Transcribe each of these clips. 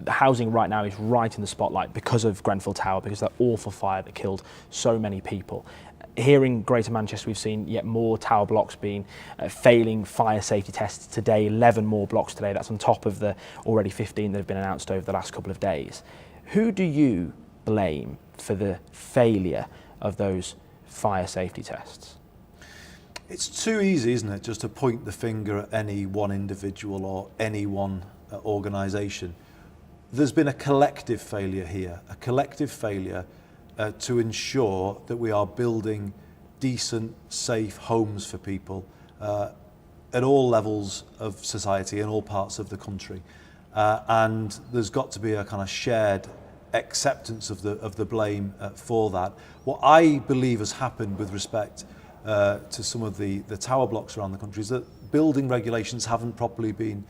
the housing right now is right in the spotlight because of Grenfell Tower, because of that awful fire that killed so many people. Here in Greater Manchester, we've seen yet more tower blocks being failing fire safety tests today, 11 more blocks today. That's on top of the already 15 that have been announced over the last couple of days. Who do you blame for the failure of those fire safety tests? It's too easy, isn't it, just to point the finger at any one individual or any one organisation. There's been a collective failure here, a collective failure to ensure that we are building decent, safe homes for people at all levels of society in all parts of the country. And there's got to be a kind of shared acceptance of the blame for that. What I believe has happened with respect to some of the tower blocks around the country is that building regulations haven't properly been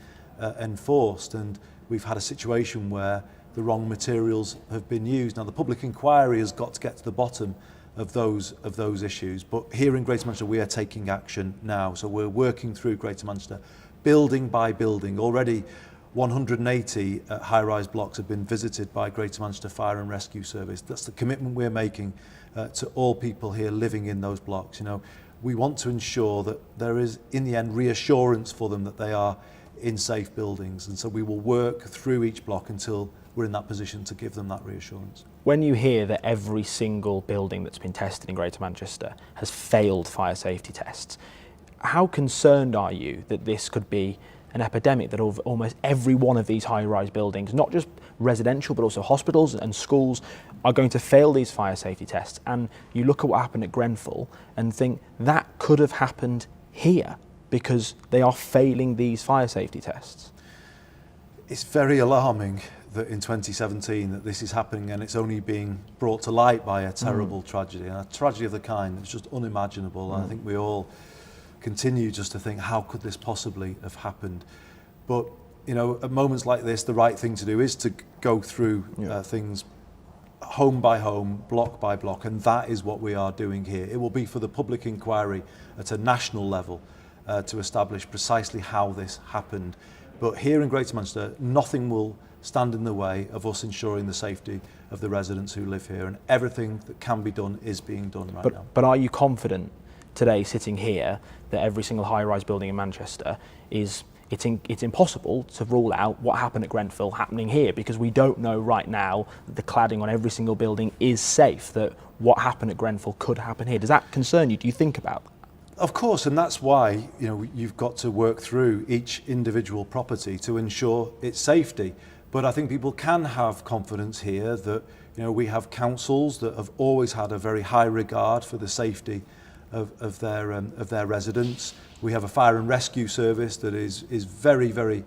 enforced, and we've had a situation where the wrong materials have been used. Now, the public inquiry has got to get to the bottom of those issues, but here in Greater Manchester we are taking action now. So we're working through Greater Manchester, building by building. Already 180 high-rise blocks have been visited by Greater Manchester Fire and Rescue Service. That's the commitment we're making to all people here living in those blocks. You know, we want to ensure that there is, in the end, reassurance for them that they are in safe buildings, and so we will work through each block until we're in that position to give them that reassurance. When you hear that every single building that's been tested in Greater Manchester has failed fire safety tests, how concerned are you that this could be an epidemic, that almost every one of these high-rise buildings, not just residential but also hospitals and schools, are going to fail these fire safety tests? And you look at what happened at Grenfell and think that could have happened here because they are failing these fire safety tests. It's very alarming that in 2017 that this is happening, and it's only being brought to light by a terrible tragedy, and a tragedy of the kind that's just unimaginable. And I think we all continue just to think, how could this possibly have happened? But you know, at moments like this, the right thing to do is to go through things home by home, block by block, and that is what we are doing here. It will be for the public inquiry at a national level to establish precisely how this happened. But here in Greater Manchester, nothing will stand in the way of us ensuring the safety of the residents who live here, and everything that can be done is being done right now. But are you confident today, sitting here, that every single high-rise building in Manchester it's impossible to rule out what happened at Grenfell happening here, because we don't know right now that the cladding on every single building is safe, that what happened at Grenfell could happen here? Does that concern you? Do you think about that? Of course, and that's why, you know, you've got to work through each individual property to ensure its safety. But I think people can have confidence here that, you know, we have councils that have always had a very high regard for the safety of their residents. We have a fire and rescue service that is very, very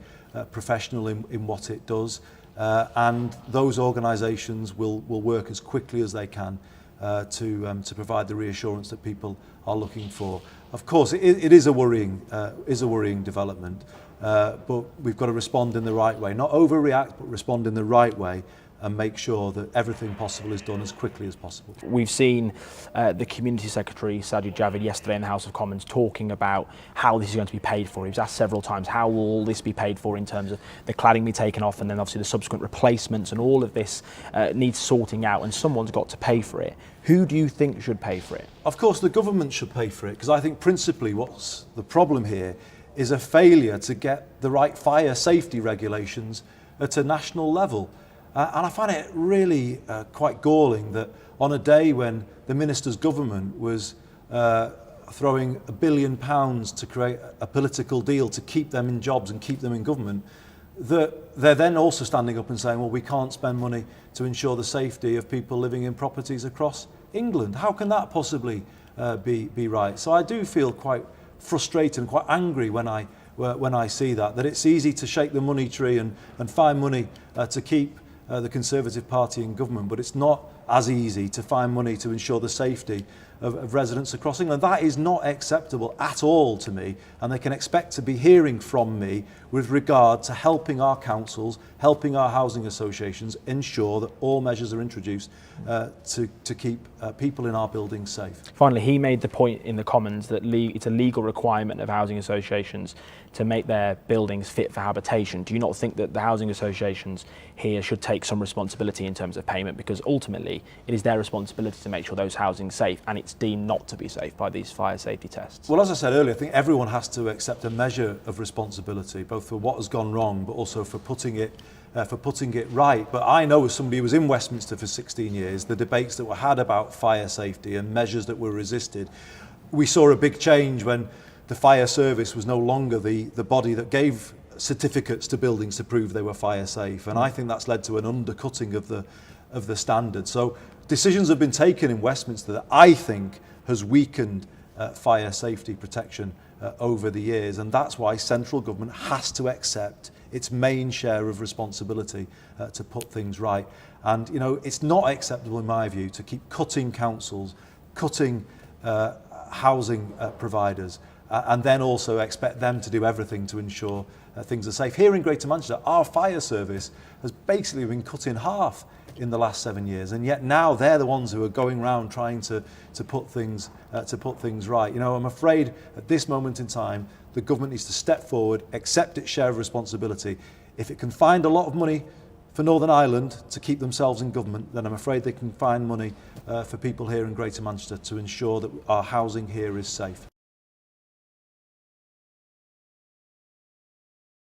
professional in what it does, and those organisations will work as quickly as they can to provide the reassurance that people are looking for. Of course, it is a worrying development, but we've got to respond in the right way, not overreact, but respond in the right way, and make sure that everything possible is done as quickly as possible. We've seen the Community Secretary, Sajid Javid, yesterday in the House of Commons talking about how this is going to be paid for. He was asked several times, how will all this be paid for in terms of the cladding be taken off, and then obviously the subsequent replacements, and all of this needs sorting out, and someone's got to pay for it. Who do you think should pay for it? Of course, the government should pay for it, because I think principally what's the problem here is a failure to get the right fire safety regulations at a national level. And I find it really quite galling that on a day when the Minister's government was throwing £1 billion to create a political deal to keep them in jobs and keep them in government, that they're then also standing up and saying, well, we can't spend money to ensure the safety of people living in properties across England. How can that possibly be right? So I do feel quite frustrated and quite angry when I see that it's easy to shake the money tree and find money to keep the Conservative Party in government, but it's not as easy to find money to ensure the safety of residents across England. That is not acceptable at all to me, and they can expect to be hearing from me with regard to helping our councils, helping our housing associations ensure that all measures are introduced to keep people in our buildings safe. Finally, he made the point in the Commons that it's a legal requirement of housing associations to make their buildings fit for habitation. Do you not think that the housing associations here should take some responsibility in terms of payment, because ultimately it is their responsibility to make sure those housing's safe, and it's deemed not to be safe by these fire safety tests? Well, as I said earlier, I think everyone has to accept a measure of responsibility, both for what has gone wrong, but also for putting it right. But I know, as somebody who was in Westminster for 16 years, the debates that were had about fire safety and measures that were resisted. We saw a big change when the fire service was no longer the body that gave certificates to buildings to prove they were fire safe, and I think that's led to an undercutting of the standard. So decisions have been taken in Westminster that I think has weakened fire safety protection over the years, and that's why central government has to accept its main share of responsibility to put things right. And you know, it's not acceptable in my view to keep cutting councils, cutting housing providers, and then also expect them to do everything to ensure things are safe. Here in Greater Manchester, our fire service has basically been cut in half in the last 7 years, and yet now they're the ones who are going around trying to put things right. You know, I'm afraid at this moment in time, the government needs to step forward, accept its share of responsibility. If it can find a lot of money for Northern Ireland to keep themselves in government, then I'm afraid they can find money for people here in Greater Manchester to ensure that our housing here is safe.